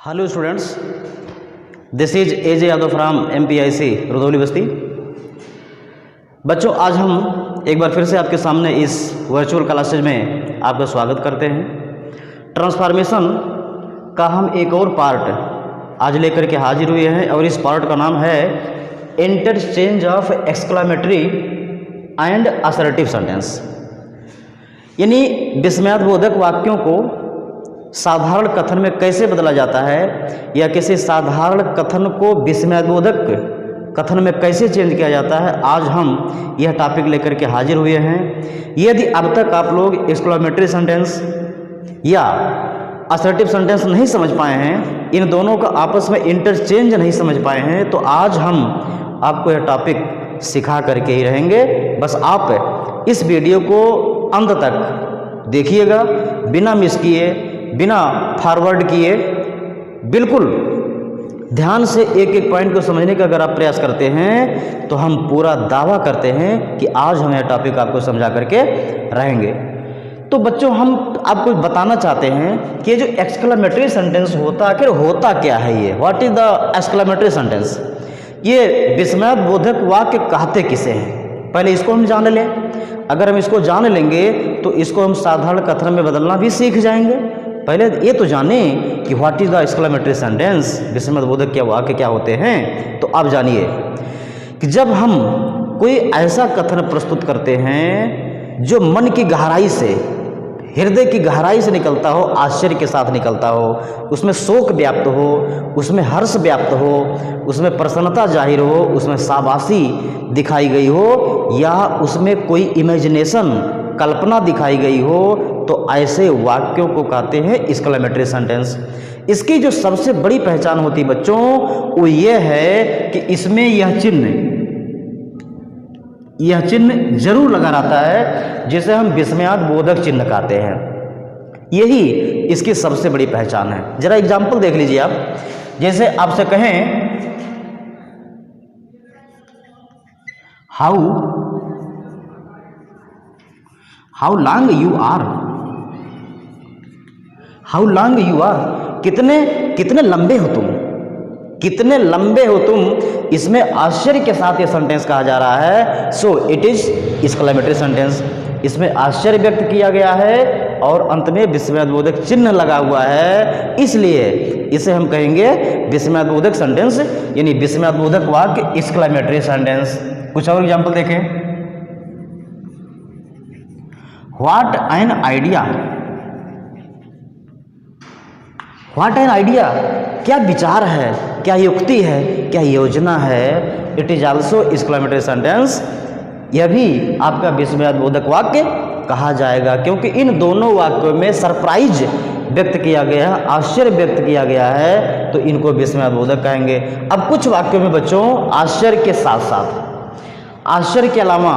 Hello students, this is AJ Yadav from MPIC Rudhauli बस्ती। बच्चों, आज हम एक बार फिर से आपके सामने इस वर्चुअल क्लासेज में आपका स्वागत करते हैं। ट्रांसफॉर्मेशन का हम एक और पार्ट आज लेकर के हाजिर हुए हैं और इस पार्ट का नाम है interchange of exclamatory and assertive sentence, यानी विस्मयादिबोधक वाक्यों को साधारण कथन में कैसे बदला जाता है या किसी साधारण कथन को विस्मयादिबोधक कथन में कैसे चेंज किया जाता है। आज हम यह टॉपिक लेकर के हाजिर हुए हैं। यदि अब तक आप लोग एक्सक्लामेटरी सेंटेंस या असर्टिव सेंटेंस नहीं समझ पाए हैं, इन दोनों का आपस में इंटरचेंज नहीं समझ पाए हैं, तो आज हम आपको यह टॉपिक सिखा करके ही रहेंगे। बस आप इस वीडियो को अंत तक देखिएगा, बिना मिस किए, बिना फॉरवर्ड किए, बिल्कुल ध्यान से एक एक पॉइंट को समझने का अगर आप प्रयास करते हैं तो हम पूरा दावा करते हैं कि आज हम यह टॉपिक आपको समझा करके रहेंगे। तो बच्चों, हम आपको बताना चाहते हैं कि जो एक्सक्लामेटरी सेंटेंस होता आखिर होता क्या है, ये what is the exclamatory sentence, ये विस्मयादिबोधक वाक्य कहते किसे हैं, पहले इसको हम जान लें। अगर हम इसको जान लेंगे तो इसको हम साधारण कथन में बदलना भी सीख जाएंगे। पहले ये तो जाने कि what is the exclamatory sentence, विस्मयादिबोधक क्या वाक्य क्या होते हैं। तो आप जानिए कि जब हम कोई ऐसा कथन प्रस्तुत करते हैं जो मन की गहराई से, हृदय की गहराई से निकलता हो, आश्चर्य के साथ निकलता हो, उसमें शोक व्याप्त हो, उसमें हर्ष व्याप्त हो, उसमें प्रसन्नता जाहिर हो, उसमें शाबाशी दिखाई गई हो, या उसमें कोई इमेजिनेशन, कल्पना दिखाई गई हो, तो ऐसे वाक्यों को कहते हैं एक्सक्लामेटरी सेंटेंस। इसकी जो सबसे बड़ी पहचान होती है बच्चों, वो ये है कि इसमें यह चिन्ह जरूर लगा रहता है जिसे हम विस्मयादिबोधक चिन्ह कहते हैं। यही इसकी सबसे बड़ी पहचान है। जरा एग्जाम्पल देख लीजिए आप। जैसे आपसे कहें हाउ लॉन्ग यू आर, कितने लंबे हो तुम, कितने लंबे हो तुम, इसमें आश्चर्य के साथ ये सेंटेंस कहा जा रहा है। So it is exclamatory sentence. इसमें आश्चर्य व्यक्त किया गया है और अंत में विस्मयादिबोधक चिन्ह लगा हुआ है, इसलिए इसे हम कहेंगे विस्मयादिबोधक सेंटेंस, यानी विस्मयादिबोधक वाक्य एक्सक्लामेटरी सेंटेंस। कुछ और एग्जाम्पल देखें। व्हाट एन आइडिया, क्या विचार है, क्या युक्ति है, क्या योजना है। It is also exclamatory sentence. यह भी आपका विस्मयादिबोधक वाक्य कहा जाएगा, क्योंकि इन दोनों वाक्यों में सरप्राइज व्यक्त किया गया है, आश्चर्य व्यक्त किया गया है, तो इनको विस्मयादिबोधक कहेंगे। अब कुछ वाक्यों में बच्चों आश्चर्य के साथ साथ, आश्चर्य के अलावा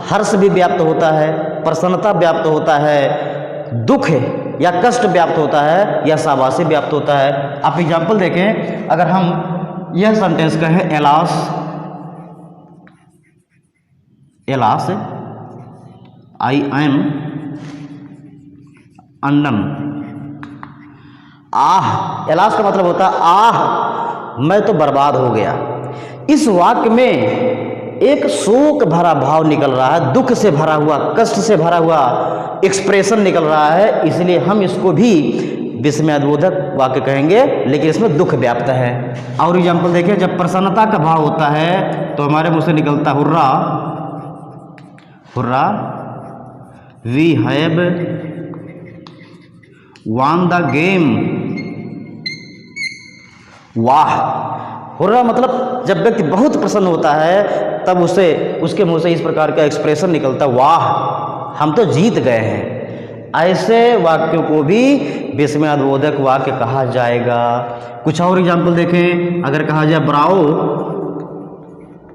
हर्ष भी व्याप्त होता है, प्रसन्नता व्याप्त होता है, दुख या कष्ट व्याप्त होता है, या शाबाशी व्याप्त होता है। आप एग्जाम्पल देखें। अगर हम यह सेंटेंस कहें alas I am undone, ah, alas का मतलब होता है आह मैं तो बर्बाद हो गया। इस वाक्य में एक शोक भरा भाव निकल रहा है, दुख से भरा हुआ, कष्ट से भरा हुआ एक्सप्रेशन निकल रहा है, इसलिए हम इसको भी विस्मयादिबोधक वाक्य कहेंगे, लेकिन इसमें दुख व्याप्त है। और एग्जाम्पल देखिए, जब प्रसन्नता का भाव होता है तो हमारे मुंह से निकलता hurrah, we have won the game, वाह। हुर्रा मतलब जब व्यक्ति बहुत प्रसन्न होता है तब उसके मुंह से इस प्रकार का एक्सप्रेशन निकलता, वाह हम तो जीत गए हैं। ऐसे वाक्यों को भी विस्मयादिबोधक वाक्य कहा जाएगा। कुछ और एग्जाम्पल देखें। अगर कहा जाए ब्रावो,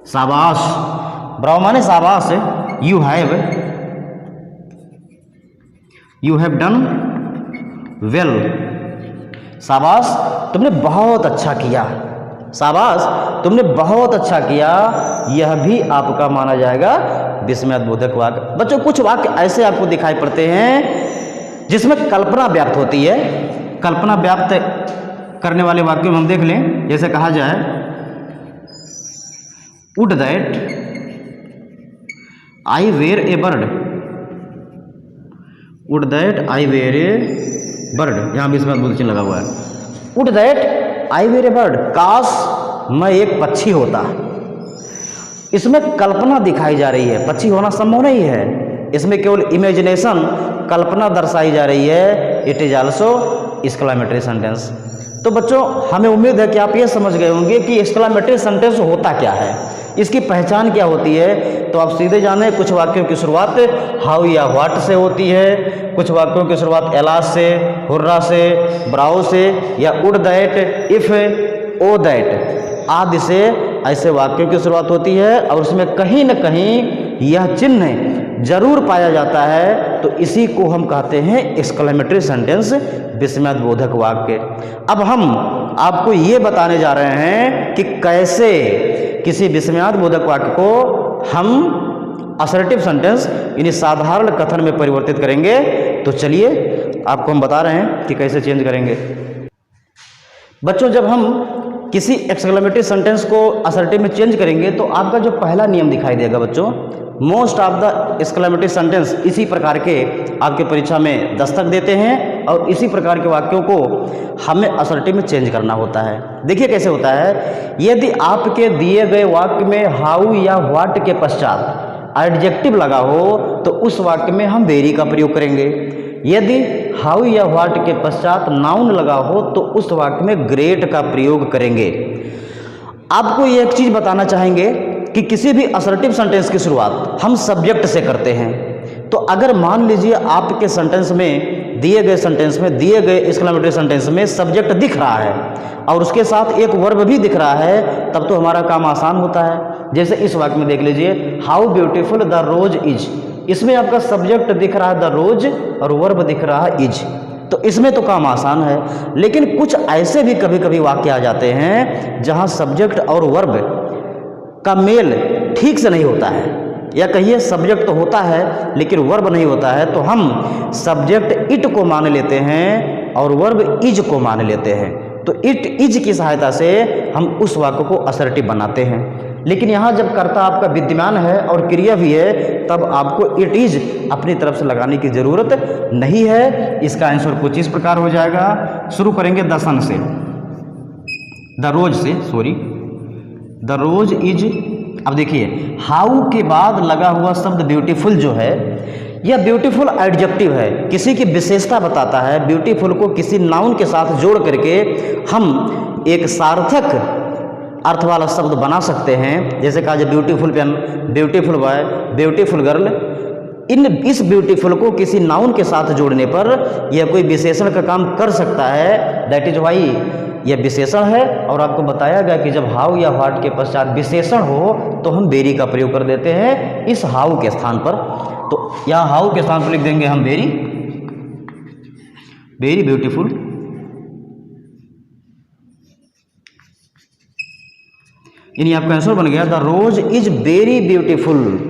शाबाश, ब्रावो माने शाबाश, यू हैव डन वेल, शाबाश तुमने बहुत अच्छा किया, शाबाश तुमने बहुत अच्छा किया, यह भी आपका माना जाएगा विस्मयादिबोधक वाक्य। बच्चों, कुछ वाक्य ऐसे आपको दिखाई पड़ते हैं जिसमें कल्पना व्याप्त होती है। कल्पना व्याप्त करने वाले वाक्यों में हम देख लें। जैसे कहा जाए would that I were a bird, would that I were a bird, यहाँ भी इसमें बुद्ध चिन्ह लगा हुआ है। Would that I were a bird, काश मैं एक पक्षी होता। इसमें कल्पना दिखाई जा रही है, पक्षी होना संभव नहीं है, इसमें केवल इमेजिनेशन, कल्पना दर्शाई जा रही है। It is also exclamatory sentence. तो बच्चों हमें उम्मीद है कि आप ये समझ गए होंगे कि एक्सक्लेमेटरी सेंटेंस होता क्या है, इसकी पहचान क्या होती है। तो आप सीधे जाने, कुछ वाक्यों की शुरुआत हाउ या व्हाट से होती है, कुछ वाक्यों की शुरुआत एलास से, हुर्रा से, ब्राउ से, या would that, if, O that आदि से ऐसे वाक्यों की शुरुआत होती है, और उसमें कहीं न कहीं यह चिन्ह जरूर पाया जाता है। तो इसी को हम कहते हैं एक्सक्लेमेटरी सेंटेंस, विस्मयबोधक वाक्य। अब हम आपको ये बताने जा रहे हैं कि कैसे किसी विस्मयबोधक वाक्य को हम असर्टिव सेंटेंस यानी साधारण कथन में परिवर्तित करेंगे। तो चलिए आपको हम बता रहे हैं कि कैसे चेंज करेंगे। बच्चों जब हम किसी एक्सक्लेमेटरी सेंटेंस को असर्टिव में चेंज करेंगे तो आपका जो पहला नियम दिखाई देगा बच्चों, most of the exclamatory sentence इसी प्रकार के आपके परीक्षा में दस्तक देते हैं, और इसी प्रकार के वाक्यों को हमें असर्टिव में चेंज करना होता है। देखिए कैसे होता है। यदि आपके दिए गए वाक्य में हाउ या व्हाट के पश्चात एडजेक्टिव लगा हो तो उस वाक्य में हम वेरी का प्रयोग करेंगे। यदि हाउ या व्हाट के पश्चात नाउन लगा हो तो उस वाक्य में ग्रेट का प्रयोग करेंगे। आपको ये एक चीज बताना चाहेंगे कि किसी भी असर्टिव सेंटेंस की शुरुआत हम सब्जेक्ट से करते हैं। तो अगर मान लीजिए आपके सेंटेंस में, दिए गए सेंटेंस में, दिए गए एक्सक्लेमेटरी सेंटेंस में सब्जेक्ट दिख रहा है और उसके साथ एक वर्ब भी दिख रहा है, तब तो हमारा काम आसान होता है। जैसे इस वाक्य में देख लीजिए, how beautiful the rose is, इसमें आपका सब्जेक्ट दिख रहा है द रोज और वर्ब दिख रहा है इज, तो इसमें तो काम आसान है। लेकिन कुछ ऐसे भी कभी कभी वाक्य आ जाते हैं जहां सब्जेक्ट और वर्ब का मेल ठीक से नहीं होता है, या कहिए सब्जेक्ट तो होता है लेकिन वर्ब नहीं होता है, तो हम सब्जेक्ट इट को मान लेते हैं और वर्ब इज को मान लेते हैं। तो इट इज की सहायता से हम उस वाक्य को असर्टिव बनाते हैं। लेकिन यहाँ जब कर्ता आपका विद्यमान है और क्रिया भी है, तब आपको इट इज अपनी तरफ से लगाने की जरूरत नहीं है। इसका आंसर कुछ इस प्रकार हो जाएगा। शुरू करेंगे द सन से, द रोज से, सॉरी द रोज इज। अब देखिए हाउ के बाद लगा हुआ शब्द ब्यूटीफुल जो है, यह ब्यूटीफुल एडजेक्टिव है, किसी की विशेषता बताता है। ब्यूटीफुल को किसी नाउन के साथ जोड़ करके हम एक सार्थक अर्थ वाला शब्द बना सकते हैं। जैसे कहा जाए beautiful pen, beautiful boy, beautiful girl. इस ब्यूटीफुल को किसी नाउन के साथ जोड़ने पर यह कोई विशेषण का काम कर सकता है। दैट इज वाई यह विशेषण है। और आपको बताया गया कि जब हाउ या व्हाट के पश्चात विशेषण हो तो हम वेरी का प्रयोग कर देते हैं इस हाउ के स्थान पर। तो यहाँ हाउ के स्थान पर लिख देंगे हम वेरी, वेरी ब्यूटीफुल। यानी आपका आंसर बन गया the rose is very beautiful.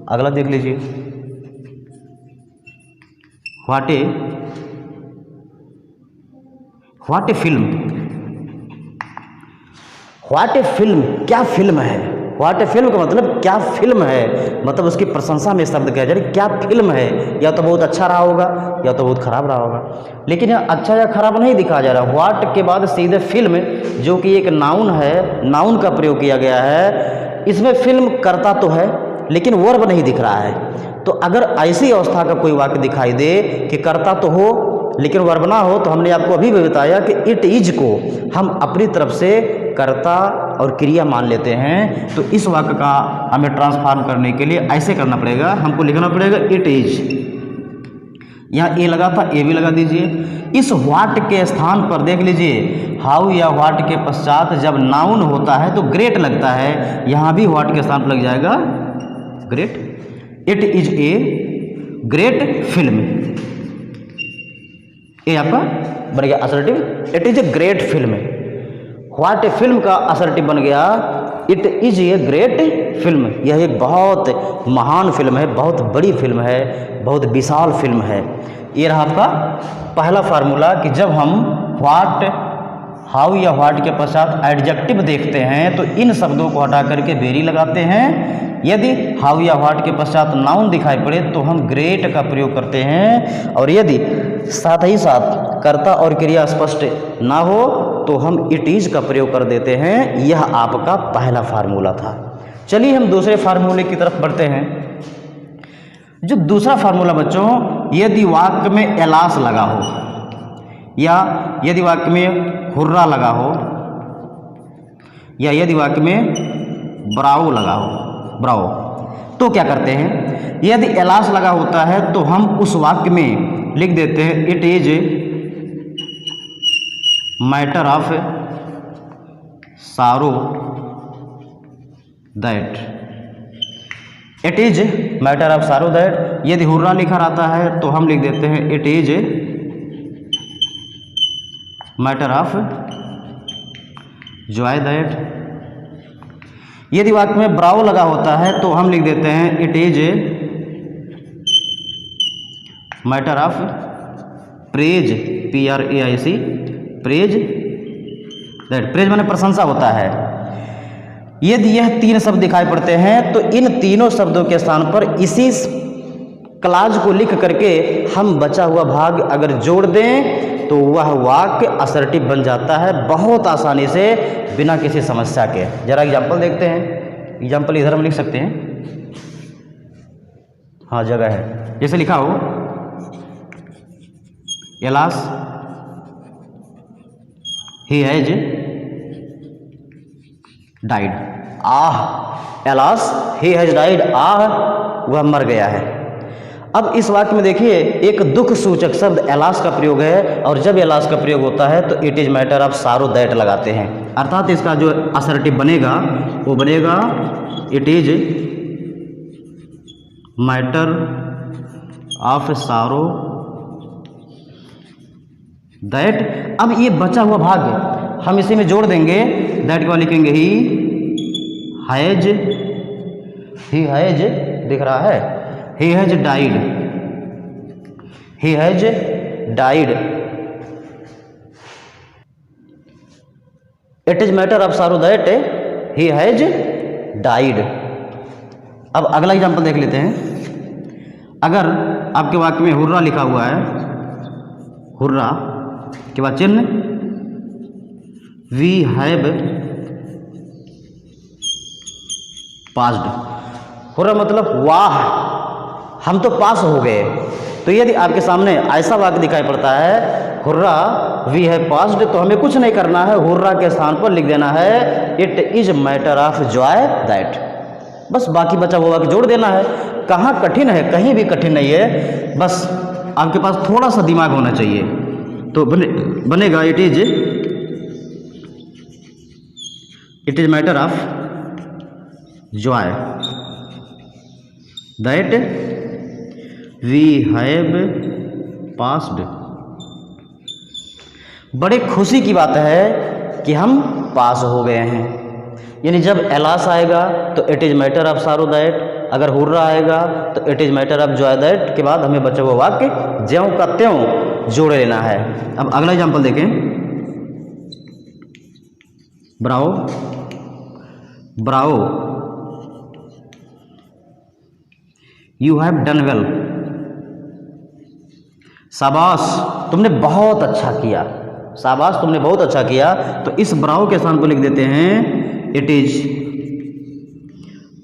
अगला देख लीजिए, what a film. What a film, क्या फिल्म है। व्हाट ए फिल्म का मतलब क्या फिल्म है, मतलब उसकी प्रशंसा में शब्द कहा जाए क्या फिल्म है। या तो बहुत अच्छा रहा होगा या तो बहुत खराब रहा होगा, लेकिन यहाँ अच्छा या खराब नहीं दिखाया जा रहा। व्हाट के बाद सीधे फिल्म, जो कि एक नाउन है, नाउन का प्रयोग किया गया है। इसमें फिल्म करता तो है लेकिन वर्ब नहीं दिख रहा है। तो अगर ऐसी अवस्था का कोई वाक्य दिखाई दे कि करता तो हो लेकिन वर्ब ना हो, तो हमने आपको अभी भी बताया कि इट इज को हम अपनी तरफ से कर्ता और क्रिया मान लेते हैं। तो इस वाक्य का हमें ट्रांसफॉर्म करने के लिए ऐसे करना पड़ेगा, हमको लिखना पड़ेगा इट इज। यहाँ ए लगा था, ए भी लगा दीजिए। इस व्हाट के स्थान पर देख लीजिए, हाउ या व्हाट के पश्चात जब नाउन होता है तो ग्रेट लगता है। यहाँ भी व्हाट के स्थान पर लग जाएगा great. It is a great film, ये आपका बन गया assertive. It is a great film. What a film का असर्टिव बन गया it is a great film. यह एक बहुत महान फिल्म है, बहुत बड़ी फिल्म है, बहुत विशाल फिल्म है। ये रहा आपका पहला फार्मूला कि जब हम व्हाट हाउ या व्हाट के पश्चात एडजेक्टिव देखते हैं तो इन शब्दों को हटा करके वेरी लगाते हैं। यदि हाउ या व्हाट के पश्चात नाउन दिखाई पड़े तो हम ग्रेट का प्रयोग करते हैं, और यदि साथ ही साथ कर्ता और क्रिया स्पष्ट ना हो तो हम इट इज का प्रयोग कर देते हैं। यह आपका पहला फार्मूला था। चलिए हम दूसरे फार्मूले की तरफ बढ़ते हैं। जो दूसरा फार्मूला बच्चों, यदि वाक्य में एलास लगा हो या यदि वाक्य में हुर्रा लगा हो या यदि वाक्य में ब्रावो लगा हो, ब्रावो, तो क्या करते हैं? यदि एलास लगा होता है तो हम उस वाक्य में लिख देते हैं इट इज मैटर ऑफ सारो that. It is matter of सारो दैट। यदि हुर्रा लिखा रहता है तो हम लिख देते हैं it is matter of joy that. यदि वाक्य में ब्रावो लगा होता है तो हम लिख देते हैं it is matter of praise, PRAIC, praise that. Praise माने प्रशंसा होता है। यदि यह तीन शब्द दिखाई पड़ते हैं तो इन तीनों शब्दों के स्थान पर इसी क्लाज को लिख करके हम बचा हुआ भाग अगर जोड़ दें तो वह वाक्य असर्टिव बन जाता है बहुत आसानी से, बिना किसी समस्या के। जरा एग्जाम्पल देखते हैं। एग्जाम्पल इधर हम लिख सकते हैं, हाँ जगह है। जैसे लिखा हो alas he has died. Ah, alas he has died, ah वह मर गया है। अब इस वाक्य में देखिए एक दुख सूचक शब्द एलास का प्रयोग है, और जब एलास का प्रयोग होता है तो इट इज मैटर ऑफ सारो दैट लगाते हैं। अर्थात इसका जो असर्टिव बनेगा वो बनेगा इट इज मैटर ऑफ सारो दैट। अब ये बचा हुआ भाग हम इसी में जोड़ देंगे। दैट के बाद लिखेंगे ही हैज दिख रहा है, ही has died, he has died. It is matter of सारो दैट ही हैज डाइड। अब अगला एग्जाम्पल देख लेते हैं। अगर आपके वाक्य में हुर्रा लिखा हुआ है, हुर्रा के बाद चिन्ह वी हैव पास्ड। हुर्रा मतलब वाह हम तो पास हो गए। तो यदि आपके सामने ऐसा वाक्य दिखाई पड़ता है हुर्रा वी हैव पास्ड, तो हमें कुछ नहीं करना है, हुर्रा के स्थान पर लिख देना है it is matter of joy that. बस बाकी बचा हुआ वाक्य जोड़ देना है। कहाँ कठिन है? कहीं भी कठिन नहीं है, बस आपके पास थोड़ा सा दिमाग होना चाहिए तो बनेगा it is matter of joy that we have passed. बड़े खुशी की बात है कि हम पास हो गए हैं। यानी जब एलास आएगा तो इट इज मैटर ऑफ सारो दैट, अगर हुर्रा आएगा तो it is matter of joy that के बाद हमें बचा हुआ वाक्य ज्यों का त्यों जोड़ लेना है। अब अगला एग्जाम्पल देखें। Bravo, Bravo you have done well. शाबाश तुमने बहुत अच्छा किया, शाबाश तुमने बहुत अच्छा किया। तो इस ब्रावो के स्थान पर लिख देते हैं it is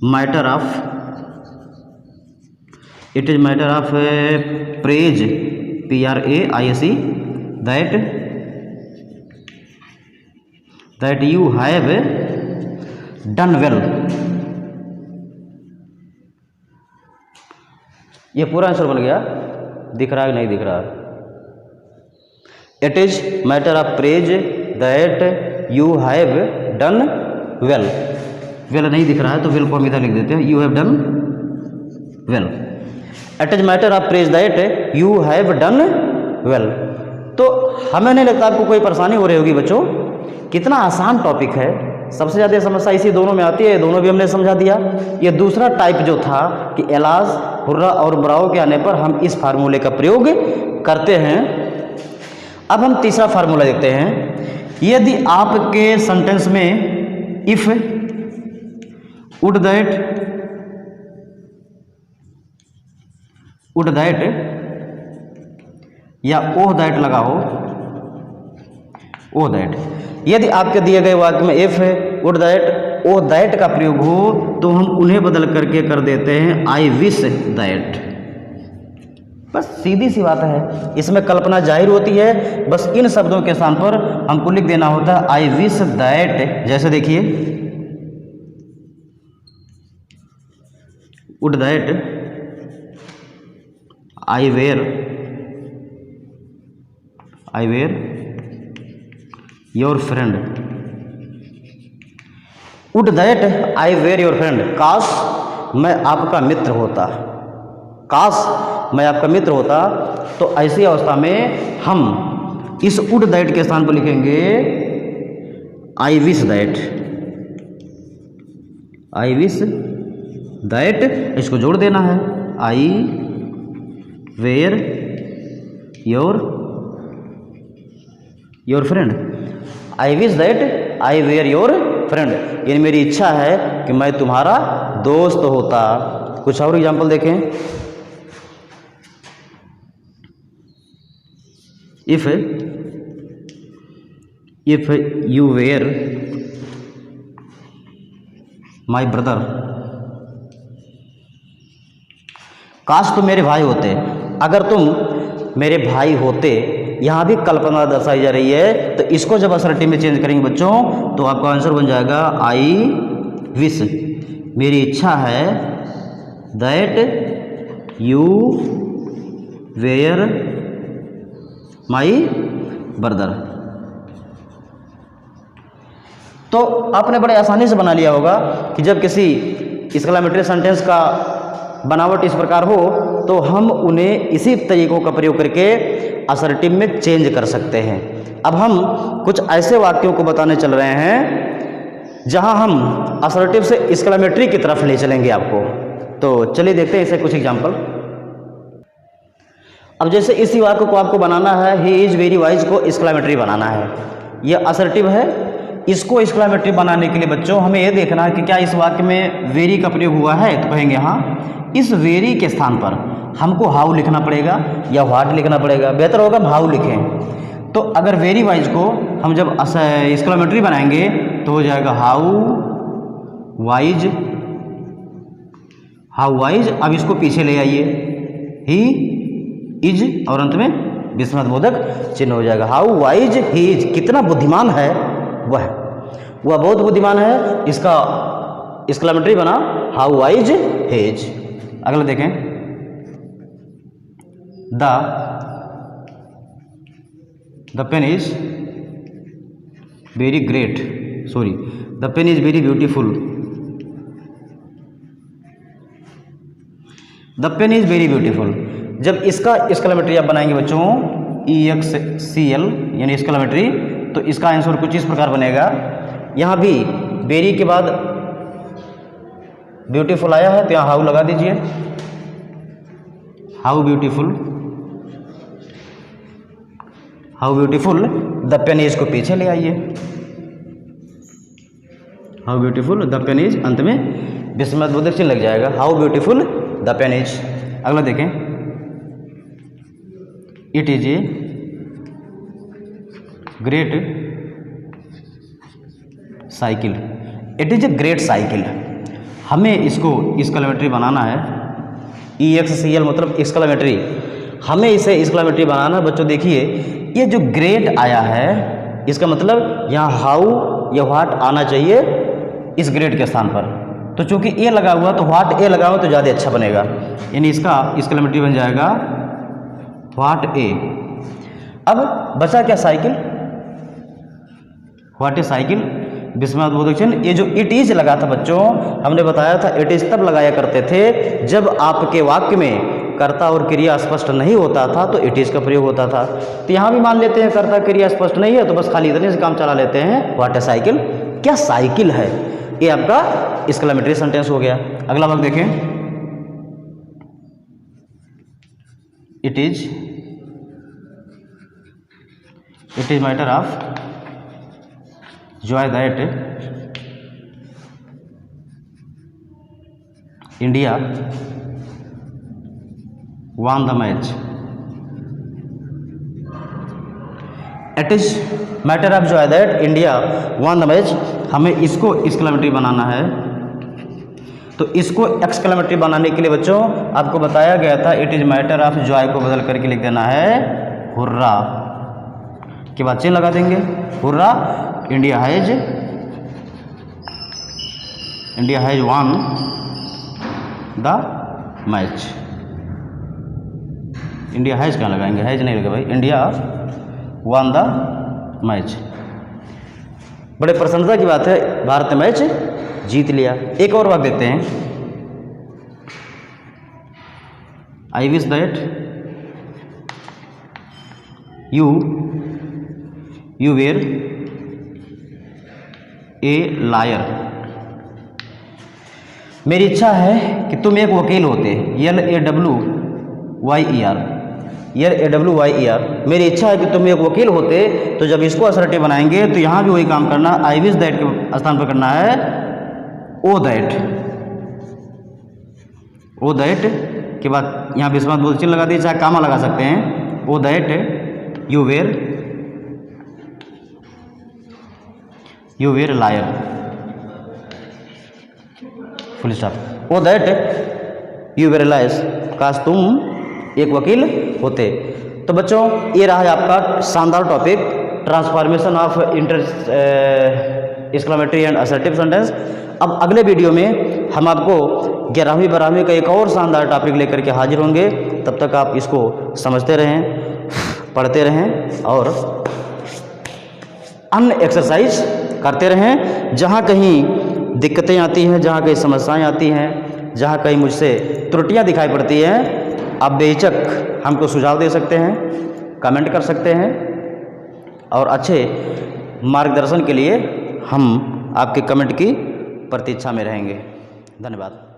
matter of praise, PRAIC, that you have done well. ये पूरा आंसर बन गया। दिख रहा है कि नहीं दिख रहा? It is matter of praise that you have done well. Well नहीं दिख रहा है तो वेल को हम इधर लिख देते हैं you have done well. It is matter of praise that you have done well. तो हमें नहीं लगता आपको कोई परेशानी हो रही होगी बच्चों। कितना आसान टॉपिक है। सबसे ज़्यादा समस्या इसी दोनों में आती है, दोनों भी हमने समझा दिया। ये दूसरा टाइप जो था कि एलास, हुर्रा और ब्रावो के आने पर हम इस फार्मूले का प्रयोग करते हैं। अब हम तीसरा फार्मूला देखते हैं। यदि आपके सेंटेंस में इफ, वुड दैट या ओह दैट लगा हो, ओह दैट, यदि आपके दिए गए वाक्य में if, would that, oh that का प्रयोग हो तो हम उन्हें बदल करके कर देते हैं आई विश दैट। बस सीधी सी बात है, इसमें कल्पना जाहिर होती है। बस इन शब्दों के स्थान पर हमको लिख देना होता है आई विश दैट। जैसे देखिए, would that I were your friend, would that I were your friend, काश मैं आपका मित्र होता, काश मैं आपका मित्र होता। तो ऐसी अवस्था में हम इस वुड दैट के स्थान पर लिखेंगे I wish that, I wish that, इसको जोड़ देना है, I were your friend, I wish that I were your friend, यानी मेरी इच्छा है कि मैं तुम्हारा दोस्त होता। कुछ और एग्जाम्पल देखें। If you were my brother, काश तुम मेरे भाई होते, अगर तुम मेरे भाई होते, यहाँ भी कल्पना दर्शाई जा रही है। तो इसको जब असर्टिव में चेंज करेंगे बच्चों तो आपका आंसर बन जाएगा आई विश, मेरी इच्छा है, that you were my brother. तो आपने बड़े आसानी से बना लिया होगा कि जब किसी एक्सक्लेमेटरी सेंटेंस का बनावट इस प्रकार हो तो हम उन्हें इसी तरीकों का प्रयोग करके असर्टिव में चेंज कर सकते हैं। अब हम कुछ ऐसे वाक्यों को बताने चल रहे हैं जहां हम असर्टिव से एक्सक्लेमेटरी की तरफ ले चलेंगे आपको। तो चलिए देखते हैं इसे कुछ एग्जाम्पल। अब जैसे इसी वाक्य को आपको बनाना है, ही इज वेरी वाइज को एक्सक्लेमेटरी बनाना है, यह असर्टिव है। इसको एक्सक्लेमेटरी बनाने के लिए बच्चों हमें यह देखना है कि क्या इस वाक्य में वेरी का प्रयोग हुआ है, तो कहेंगे हाँ। इस वेरी के स्थान पर हमको हाउ लिखना पड़ेगा या व्हाट लिखना पड़ेगा, बेहतर होगा हम हाउ लिखें। तो अगर वेरी वाइज को हम जब एक्सक्लेमेटरी बनाएंगे तो हो जाएगा हाउ वाइज। अब इसको पीछे ले आइए, ही इज और अंत में विस्मयबोधक चिन्ह हो जाएगा, हाउ वाइज ही इज, कितना बुद्धिमान है वह बहुत बुद्धिमान है। इसका एक्सक्लेमेटरी बना हाउ वाइज ही इज। अगला देखें, the pen is very great, sorry, the pen is very beautiful, the pen is very beautiful. जब इसका एक्सक्लेमेटरी आप बनाएंगे बच्चों EXCL यानी एक्सक्लेमेटरी, तो इसका आंसर कुछ इस प्रकार बनेगा। यहाँ भी वेरी के बाद ब्यूटीफुल आया है तो यहाँ हाउ लगा दीजिए, how beautiful the pen is को पीछे ले आइए, how beautiful the pen is, अंत में विस्मयबोधक चिन्ह लग जाएगा, how beautiful the pen is. अगला देखें, it is a great cycle, it is a great cycle. हमें इसको एक्सक्लेमेटरी बनाना है, EXCL मतलब एक्सक्लेमेटरी, हमें इसे एक्सक्लेमेटरी बनाना है। बच्चों देखिए ये जो ग्रेट आया है इसका मतलब यहाँ हाउ या व्हाट आना चाहिए इस ग्रेट के स्थान पर। तो चूंकि ए लगा हुआ तो व्हाट ए लगा हुआ तो ज़्यादा अच्छा बनेगा, यानी इसका एक्सक्लेमेटरी बन जाएगा व्हाट ए। अब बचा क्या, साइकिल, व्हाट ए साइकिल, विस्मयबोधक चिन्ह। ये जो इट इज लगा था बच्चों, हमने बताया था इट इज तब लगाया करते थे जब आपके वाक्य में कर्ता और क्रिया स्पष्ट नहीं होता था तो इट इज का प्रयोग होता था। तो यहाँ भी मान लेते हैं कर्ता क्रिया स्पष्ट नहीं है तो बस खाली इतने से काम चला लेते हैं, व्हाट ए साइकिल, क्या साइकिल है। ये आपका एक्सक्लेमेटरी सेंटेंस हो गया। अगला वाक्य देखें, it is matter of joy that India won the match. It is matter of joy that India won the match. हमें इसको एक्सक्लेमेटरी बनाना है, तो इसको एक्सक्लेमेटरी बनाने के लिए बच्चों आपको बताया गया था it is matter of Joy को बदल करके लिख देना है हुर्रा के बाद चेन लगा देंगे। Hurrah India has one the match. India has कहाँ लगाएंगे, हैज नहीं लगा भाई, इंडिया वन द मैच। बड़े प्रसन्नता की बात है, भारत ने मैच जीत लिया। एक और वाक्य देते हैं, I wish that you were a liar. मेरी इच्छा है कि तुम एक वकील होते। LAWYER मेरी इच्छा है कि तुम एक वकील होते। तो जब इसको असर्टिव बनाएंगे तो यहाँ भी वही काम करना, आई विश दैट के स्थान पर करना है ओ दैट के बाद यहाँ विस्मत बोध चिन्ह लगा दिए, चाहे कामा लगा सकते हैं। O that you were liar, full stop. O that you were liars, काश तुम एक वकील होते। तो बच्चों ये रहा है आपका शानदार topic, transformation of exclamatory and assertive sentence. अब अगले वीडियो में हम आपको 11वीं 12वीं का एक और शानदार टॉपिक लेकर के हाजिर होंगे। तब तक आप इसको समझते रहें, पढ़ते रहें और अन्य एक्सरसाइज करते रहें। जहाँ कहीं दिक्कतें आती हैं, जहाँ कहीं समस्याएं आती हैं, जहाँ कहीं मुझसे त्रुटियां दिखाई पड़ती हैं, आप बेहिचक हमको सुझाव दे सकते हैं, कमेंट कर सकते हैं और अच्छे मार्गदर्शन के लिए हम आपके कमेंट की प्रतीक्षा में रहेंगे। धन्यवाद।